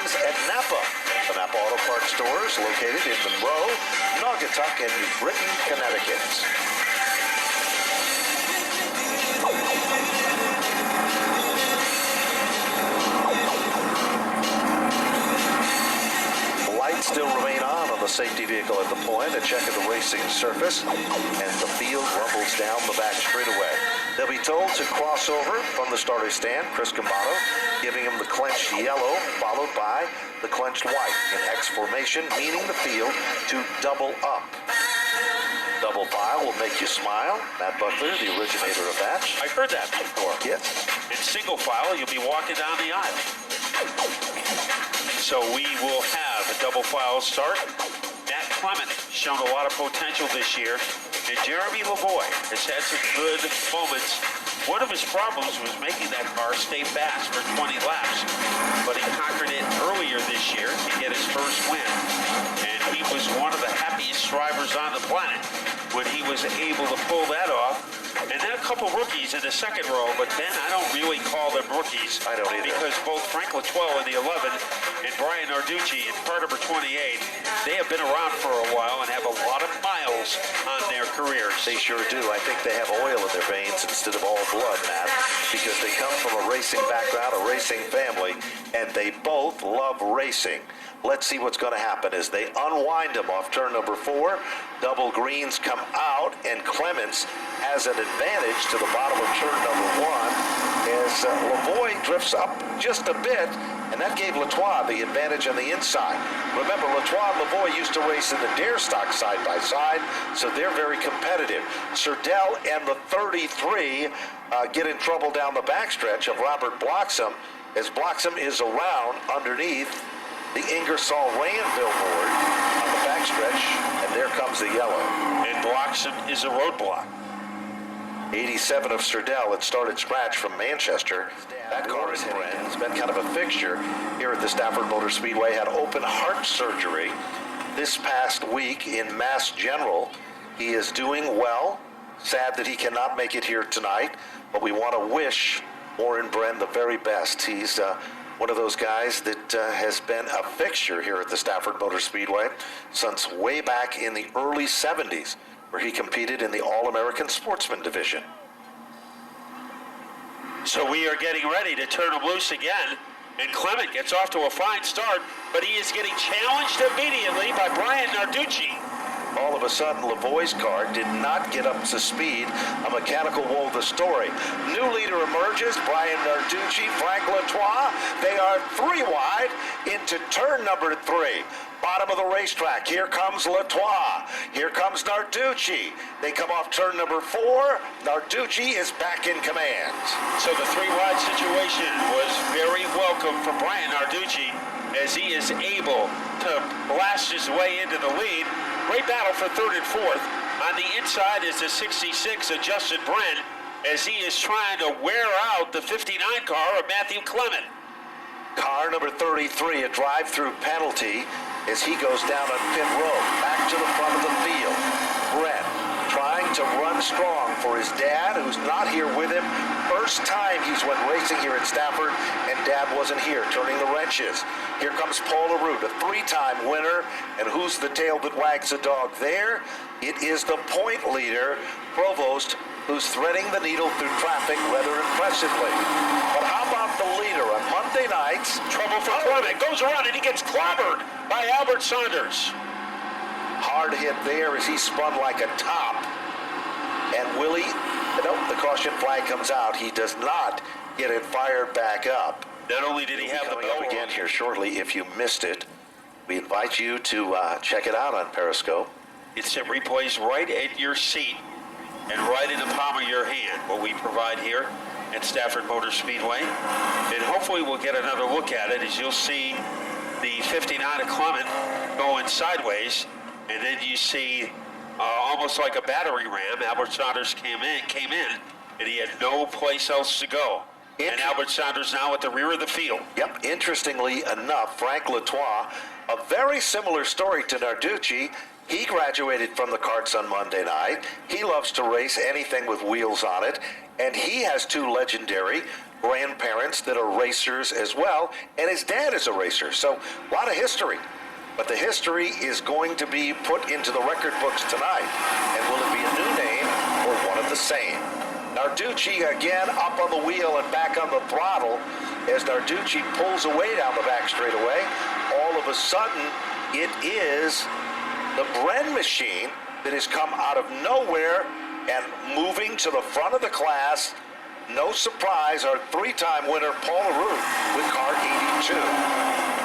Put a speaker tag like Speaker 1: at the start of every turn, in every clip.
Speaker 1: comes at Napa. The Napa Auto Parts stores located in Monroe, Naugatuck, and New Britain, Connecticut. Lights still remain on the safety vehicle at the point, a check of the racing surface, and the field rumbles down the back straightaway. They'll be told to cross over from the starter stand, Chris Cambato, giving him the clenched yellow, followed by the clenched white in X formation, meaning the field to double up. Double file will make you smile. Matt Buckler, the originator of that.
Speaker 2: I heard that before.
Speaker 1: Yes.
Speaker 2: In single file, you'll be walking down the aisle. So we will have a double file start. Matt Clement shown a lot of potential this year, and Jeremy Lavoie has had some good moments. One of his problems was making that car stay fast for 20 laps, but he conquered it earlier this year to get his first win, and he was one of the happiest drivers on the planet when he was able to pull that off. And then a couple rookies in the second row, but then I don't really call them rookies.
Speaker 1: I don't either.
Speaker 2: Because both Frank Latoile in the 11 and Brian Narducci in car number 28, they have been around for a while and have a lot of miles on their careers.
Speaker 1: They sure do. I think they have oil in their veins instead of all blood, Matt, because they come from a racing background, a racing family, and they both love racing. Let's see what's going to happen as they unwind them off turn number 4. Double greens come out, and Clements has an advantage to the bottom of turn number 1 as Lavoie drifts up just a bit, and that gave Latoile the advantage on the inside. Remember, Latoile and Lavoie used to race in the Dare stock side by side, so they're very competitive. Surdell and the 33 get in trouble down the backstretch of Robert Bloxham, as Bloxham is around underneath the Ingersoll Rand billboard on the backstretch, and there comes the yellow.
Speaker 2: And Bloxham is a roadblock.
Speaker 1: 87 of Surdell had started scratch from Manchester. That car is heading in. It's been kind of a fixture here at the Stafford Motor Speedway. Had open heart surgery this past week in Mass General. He is doing well. Sad that he cannot make it here tonight, but we want to wish Warren Bren the very best. He's one of those guys that has been a fixture here at the Stafford Motor Speedway since way back in the early 70s, where he competed in the All-American Sportsman Division.
Speaker 2: So we are getting ready to turn him loose again, and Clement gets off to a fine start, but he is getting challenged immediately by Brian Narducci.
Speaker 1: All of a sudden, Lavoie's car did not get up to speed. A mechanical wove the story. New leader emerges, Brian Narducci, Frank Latoile. They are 3 wide into turn number 3. Bottom of the racetrack. Here comes Latoile. Here comes Narducci. They come off turn number 4. Narducci is back in command.
Speaker 2: So the 3 wide situation was very welcome for Brian Narducci as he is able to blast his way into the lead. Great battle for 3rd and 4th. On the inside is the 66 of Justin Bren as he is trying to wear out the 59 car of Matthew Clement.
Speaker 1: Car number 33, a drive-through penalty as he goes down on pit road, back to the front of the field. Bren trying to run strong for his dad, who's not here with him. First time he's went racing here at Stafford, and Dad wasn't here, turning the wrenches. Here comes Paul LaRue, a 3-time winner, and who's the tail that wags the dog there? It is the point leader, Provost, who's threading the needle through traffic rather impressively. But how about the leader on Monday nights?
Speaker 2: Trouble for Clement. Goes around and he gets clobbered by Albert Saunders.
Speaker 1: Hard hit there as he spun like a top. And Willie, nope, the caution flag comes out. He does not get it fired back up.
Speaker 2: Not only did he have the
Speaker 1: coming
Speaker 2: bell
Speaker 1: up again here shortly. If you missed it, we invite you to check it out on Periscope.
Speaker 2: It's replays right at your seat and right in the palm of your hand, what we provide here at Stafford Motor Speedway. And hopefully we'll get another look at it as you'll see the 59 of Clement going sideways, and then you see almost like a battering ram. Albert Saunders came in, and he had no place else to go. And Albert Saunders now at the rear of the field.
Speaker 1: Yep, interestingly enough, Frank Latoile, a very similar story to Narducci. He graduated from the karts on Monday night. He loves to race anything with wheels on it, and he has 2 legendary grandparents that are racers as well, and his dad is a racer. So a lot of history. But the history is going to be put into the record books tonight. And will it be a new name or one of the same? Narducci again up on the wheel and back on the throttle as Narducci pulls away down the back straightaway. All of a sudden, it is the Bren machine that has come out of nowhere and moving to the front of the class. No surprise, our three-time winner, Paul LaRue, with car 82.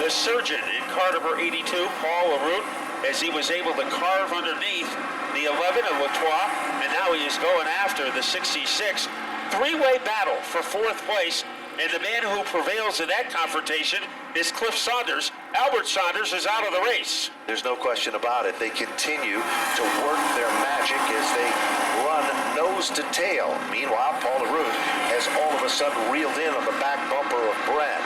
Speaker 2: The surgeon in car number 82, Paul LaRue, as he was able to carve underneath the 11 of Latour, and now he is going after the 66. Three-way battle for fourth place, and the man who prevails in that confrontation is Cliff Saunders. Albert Saunders is out of the race.
Speaker 1: There's no question about it. They continue to work their magic as they run nose to tail. Meanwhile, Paul LaRue has all of a sudden reeled in on the back bumper of Brent.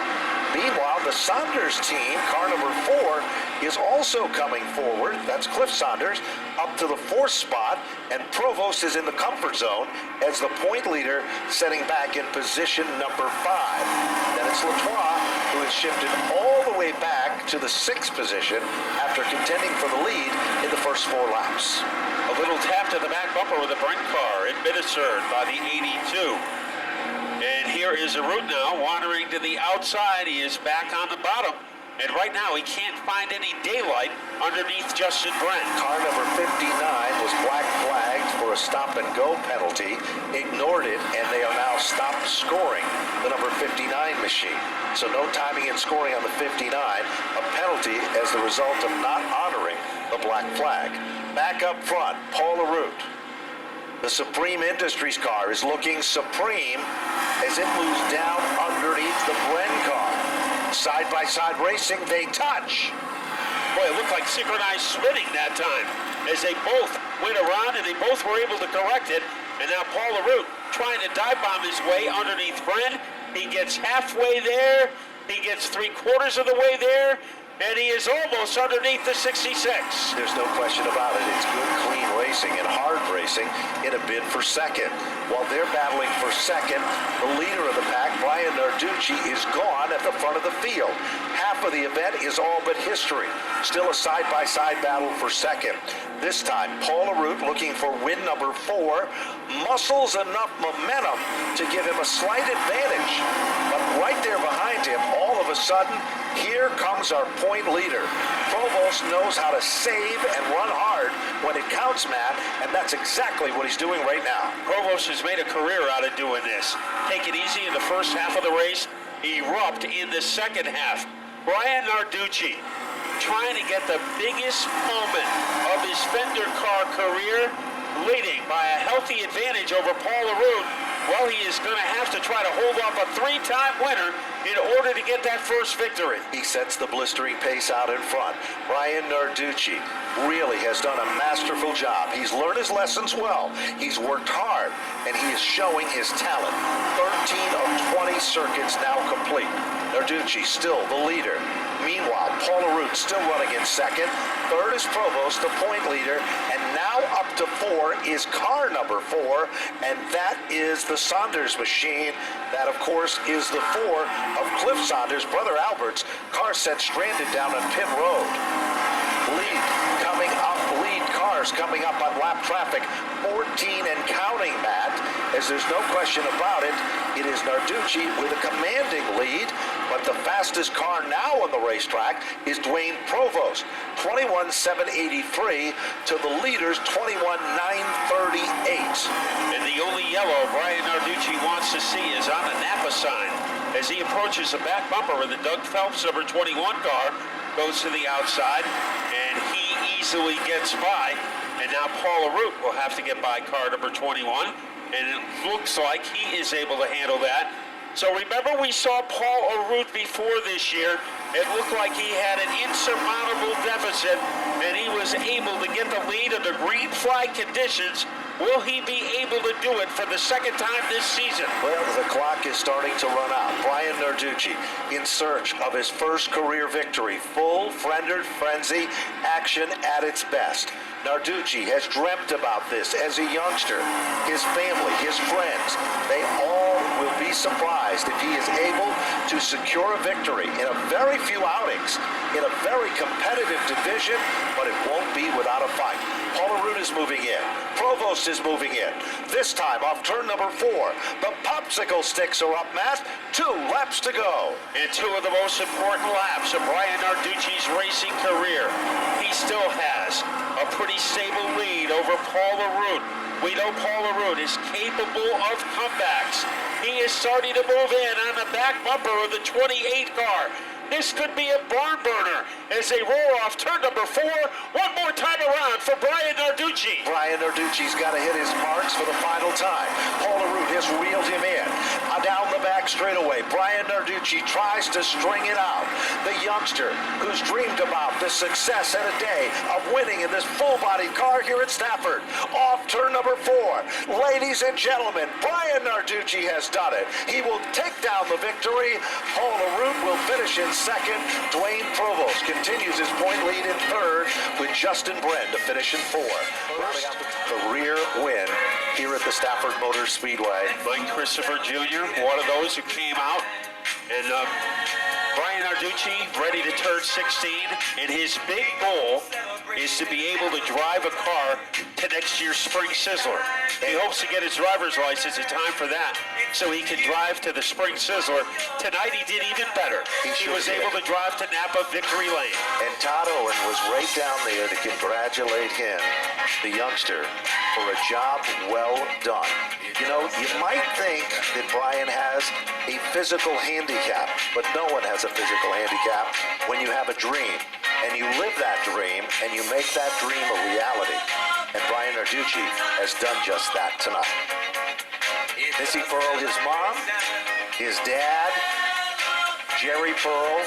Speaker 1: Meanwhile, the Saunders team, car number 4, is also coming forward. That's Cliff Saunders up to the 4th spot, and Provost is in the comfort zone as the point leader, setting back in position number 5. Then it's Latour, who has shifted all the way back to the 6th position after contending for the lead in the first 4 laps.
Speaker 2: A little tap to the back bumper with the Brent car, administered by the 82. And here is a route now, wandering to the outside. He is back on the bottom. And right now, he can't find any daylight underneath Justin Brent.
Speaker 1: Car number 59 was black flagged for a stop-and-go penalty, ignored it, and they are now stopped scoring the number 59 machine. So no timing and scoring on the 59, a penalty as the result of not honoring the black flag. Back up front, Paul LaRue. The Supreme Industries car is looking supreme as it moves down underneath the Bren car. Side-by-side racing, they touch.
Speaker 2: Boy, it looked like synchronized spinning that time as they both went around and they both were able to correct it. And now Paul LaRue trying to dive bomb his way underneath Bren. He gets halfway there. He gets 3/4 of the way there. And he is almost underneath the 66.
Speaker 1: There's no question about it. It's good, clean racing and hard racing in a bid for second. While they're battling for second, the leader of the pack, Brian Narducci, is gone at the front of the field. Half of the event is all but history. Still a side-by-side battle for second. This time, Paul LaRue, looking for win number 4, muscles enough momentum to give him a slight advantage. But right there behind him, all of a sudden, here comes our point leader. Provost knows how to save and run hard when it counts, Matt, and that's exactly what he's doing right now.
Speaker 2: Provost has made a career out of doing this. Take it easy in the first half of the race, erupt in the second half. Brian Narducci trying to get the biggest moment of his Fender car career, leading by a healthy advantage over Paul LaRue. Well, he is going to have to try to hold off a 3-time winner in order to get that first victory.
Speaker 1: He sets the blistering pace out in front. Brian Narducci really has done a masterful job. He's learned his lessons well. He's worked hard, and he is showing his talent. 13 of 20 circuits now complete. Narducci still the leader. Meanwhile, Paul LaRue still running in second. Third is Provost, the point leader. And now up to 4 is car number 4, and that is the Saunders machine. That, of course, is the 4 of Cliff Saunders, brother Albert's car set stranded down on pit road. Lead coming up, lead cars coming up on lap traffic, 14 and counting, Matt, as there's no question about it. It is Narducci with a commanding lead, but the fastest car now on the racetrack is Dwayne Provost, 21.783 to the leaders, 21.938.
Speaker 2: And the only yellow Brian Narducci wants to see is on the Napa sign as he approaches the back bumper with the Doug Phelps number 21 car, goes to the outside, and he easily gets by. And now Paul LaRue will have to get by car number 21, and it looks like he is able to handle that. So remember, we saw Paul LaRue before this year. It looked like he had an insurmountable deficit, and he was able to get the lead under green flag conditions Will he be able to do it for the second time this season?
Speaker 1: Well, the clock is starting to run out. Brian Narducci in search of his first career victory. Full friended frenzy, action at its best. Narducci has dreamt about this as a youngster. His family, his friends, they all will be surprised if he is able to secure a victory in a very few outings, in a very competitive division, but it won't be without a fight. Paula Root is moving in. Provost is moving in. This time off turn number 4. The popsicle sticks are up, Matt. 2 laps to go.
Speaker 2: And 2 of the most important laps of Brian Narducci's racing career. He still has a pretty stable lead over Paula Root. We know Paula Root is capable of comebacks. He is starting to move in on the back bumper of the 28 car. This could be a barn burner as they roll off turn number 4. One more time around for Brian Narducci.
Speaker 1: Brian Narducci's got to hit his marks for the final time. Paula Root has reeled him in. Down the back straightaway, Brian Narducci tries to string it out. The youngster who's dreamed about the success and a day of winning in this full-body car here at Stafford. Off turn number 4. Ladies and gentlemen, Brian Narducci has done it. He will take down the victory. Paula Root will finish in second. Dwayne Provost continues his point lead in third with Justin Bren to finish in 4. Rounding out the career win here at the Stafford Motor Speedway.
Speaker 2: Mike Christopher Jr., one of those who came out, and Brian Narducci ready to turn 16, and his big goal is to be able to drive a car to next year's Spring Sizzler. He hopes to get his driver's license in time for that so he can drive to the Spring Sizzler. Tonight he did even better. He was able to drive to Napa Victory Lane.
Speaker 1: And Todd Owen was right down there to congratulate him, the youngster, for a job well done. You know, you might think that Brian has a physical handicap, but no one has a physical handicap when you have a dream, and you live that dream, and you make that dream a reality. And Brian Narducci has done just that tonight. Missy Pearl, his mom, his dad, Jerry Pearl,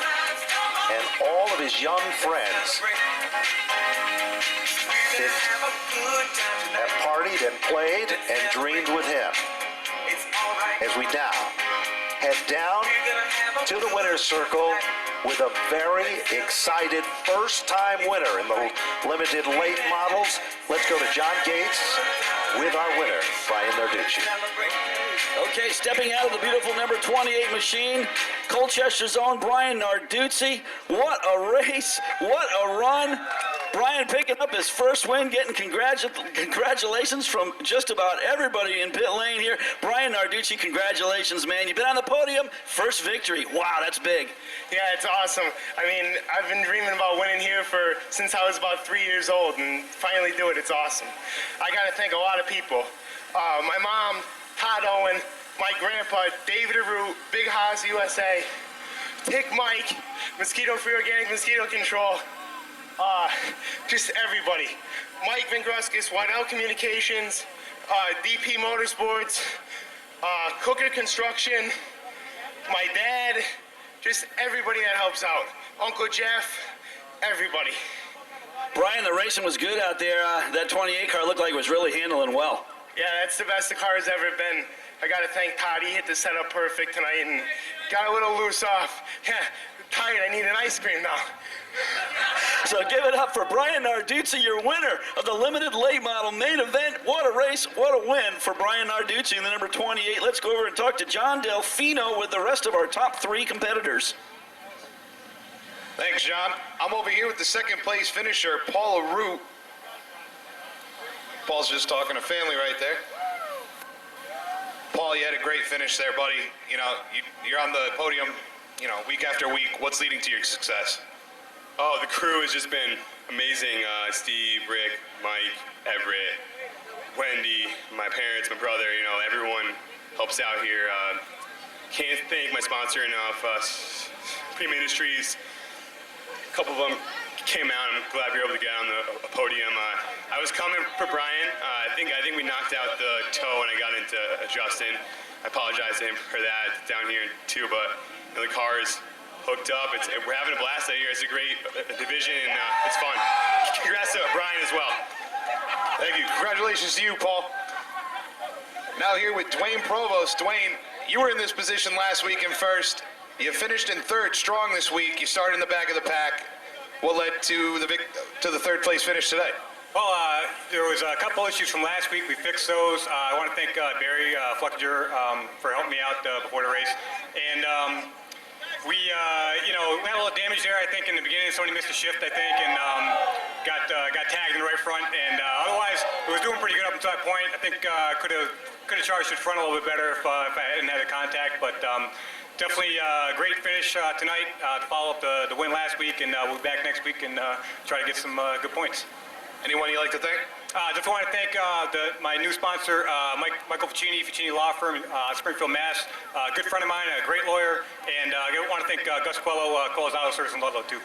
Speaker 1: and all of his young friends that have partied and played and dreamed with him. As we now head down to the winner's circle with a very excited first-time winner in the limited late models. Let's go to John Gates with our winner, Brian Narducci.
Speaker 3: Okay, stepping out of the beautiful number 28 machine, Colchester's own Brian Narducci. What a race, what a run. Brian picking up his first win, getting congratulations from just about everybody in pit lane here. Brian Narducci, congratulations, man. You've been on the podium, first victory. Wow, that's big.
Speaker 4: Yeah, it's awesome. I mean, I've been dreaming about winning here since I was about 3 years old, and finally do it, it's awesome. I got to thank a lot of people. My mom, Todd Owen, my grandpa, David Root, Big Haas USA, Tick Mike, Mosquito Free Organic Mosquito Control, just everybody. Mike Vingruskis, Waddell Communications, DP Motorsports, Cooker Construction, my dad, just everybody that helps out. Uncle Jeff, everybody.
Speaker 3: Brian, the racing was good out there. That 28 car looked like it was really handling well.
Speaker 4: Yeah, that's the best the car has ever been. I got to thank Todd. He hit the setup perfect tonight and got a little loose off. Yeah, tired. I need an ice cream now.
Speaker 3: So give it up for Brian Narducci, your winner of the limited late model main event. What a race, what a win for Brian Narducci in the number 28. Let's go over and talk to John Delfino with the rest of our top 3 competitors.
Speaker 5: Thanks, John. I'm over here with the second place finisher, Paula Root. Paul's just talking to family right there. Paul, you had a great finish there, buddy. You know, you're on the podium, you know, week after week. What's leading to your success?
Speaker 6: Oh, the crew has just been amazing. Steve, Rick, Mike, Everett, Wendy, my parents, my brother, you know, everyone helps out here. Can't thank my sponsor enough. Prima Industries, a couple of them came out. I'm glad we were able to get on the podium. I was coming for Brian. I think we knocked out the toe when I got into Justin. I apologize to him for that down here too, but you know, the car is hooked up. We're having a blast out here. It's a great division, and it's fun. Congrats to Brian as well.
Speaker 5: Thank you. Congratulations to you, Paul. Now here with Dwayne Provost. Dwayne, you were in this position last week in first. You finished in third strong this week. You started in the back of the pack. What led to the third place finish today?
Speaker 7: Well, there was a couple issues from last week. We fixed those. I want to thank Barry Fleckinger for helping me out before the race. And we had a little damage there, I think, in the beginning. Somebody missed a shift, I think, and got tagged in the right front. And otherwise, it was doing pretty good up until that point. I think could have charged it front a little bit better if I hadn't had the contact. But definitely a great finish tonight to follow up the win last week. And we'll be back next week and try to get some good points.
Speaker 5: Anyone you'd like to thank?
Speaker 7: Just want to thank my new sponsor, Michael Ficini Law Firm, Springfield, Mass. Good friend of mine, a great lawyer, and I want to thank Gus Quello, Cole's Auto Service in Ludlow, too.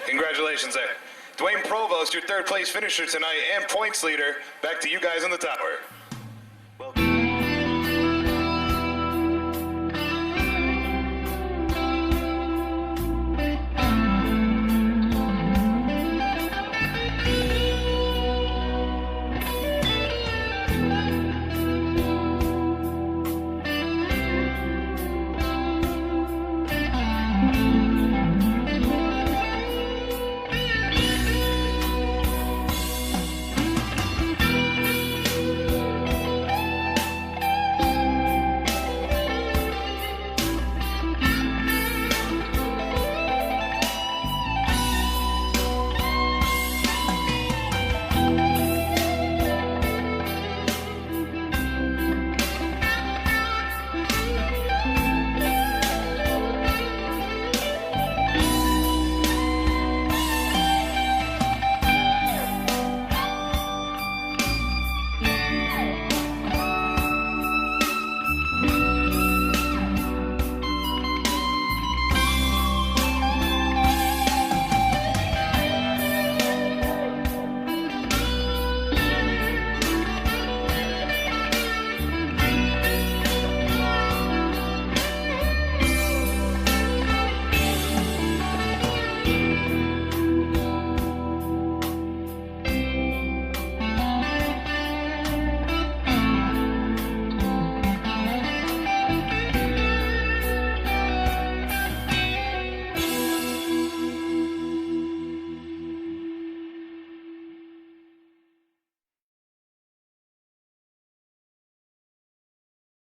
Speaker 5: Congratulations there. Dwayne Provost, your third place finisher tonight and points leader. Back to you guys in the tower.